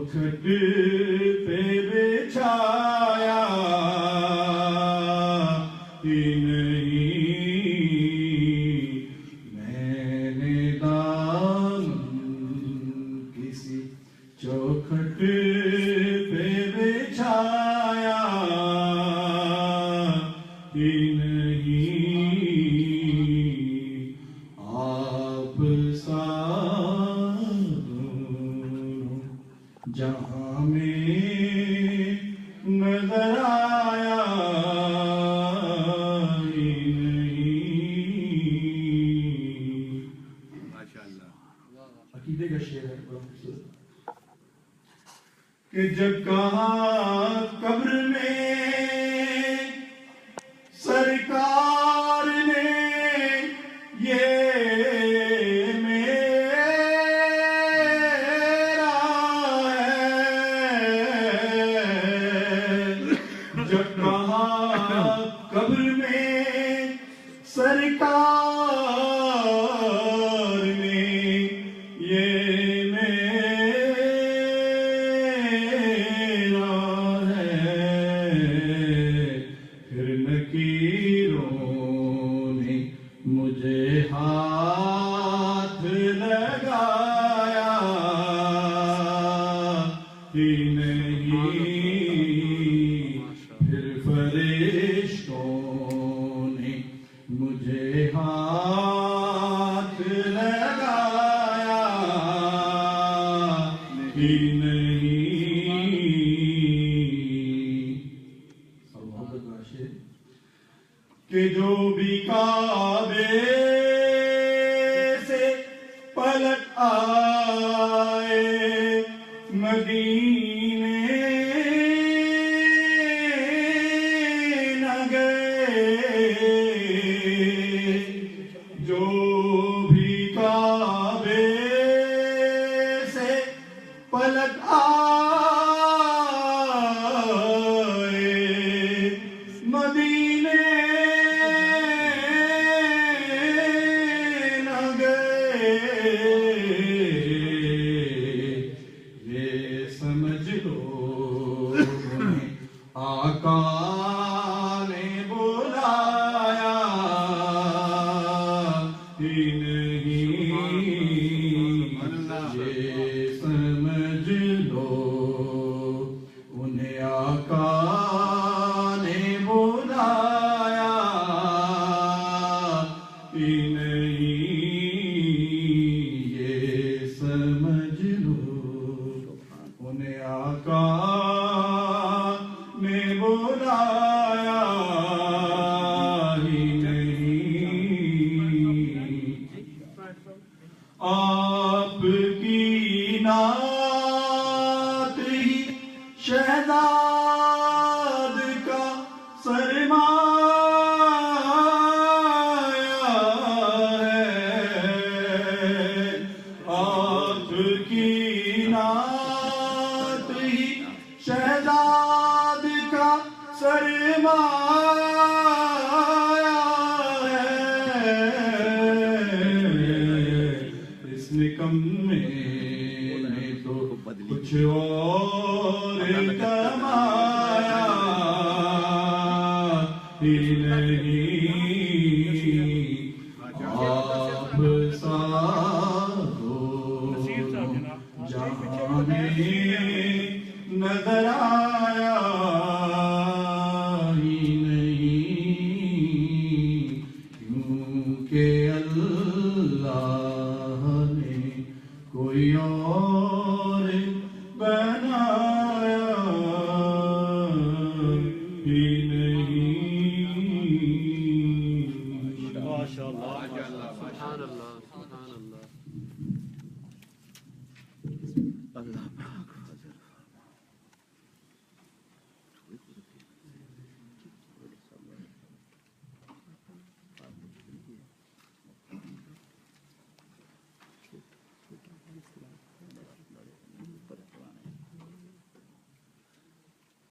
چوکھٹ پہ بچھایا ہی نہیں، میں نے دامن کسی چوکھٹ پہ بچھایا ہی نہیں، آپ جہاں میں نظر آیا ہی نہیں۔ ماشاءاللہ، عقیدے کا شعر ہے بڑا خوبصورت، کہ جب کہا قبر میں سرکار نے یہ قبر میں سرکار نے یہ میرا ہے، پھر نکیروں نے مجھے ہاتھ لگایا ہی نہیں، فرشتوں نے مجھے ہاتھ لگایا ہی نہیں۔ محمد راشد، کہ جو بھی کعبے سے پلٹ آئے مدینے جو بھی کعبے سے پلٹ آئے مدینے نہ گئے، یہ سمجھ لو آقا نے بلایا ہی نہیں، یہ سمجھ لو انہیں آقا نے بلایا ہی نہیں، یہ سمجھ لو انہیں آقا نے بلایا ہی نہیں۔ آپ کی نعت ہی شہزاد کا سرمایہ ہے، آپ کی نعت ہی شہزاد کا سرمایہ نکمے نے تو کچھ اور کمایا ہی نہیں، آپ ساتھوں جہاں میں نظر آیا ہی نہیں، کیونکہ اللہ نے کوئی اور بنایا ہی نہیں۔ ماشاءاللہ، سبحان اللہ، سبحان اللہ، اللہ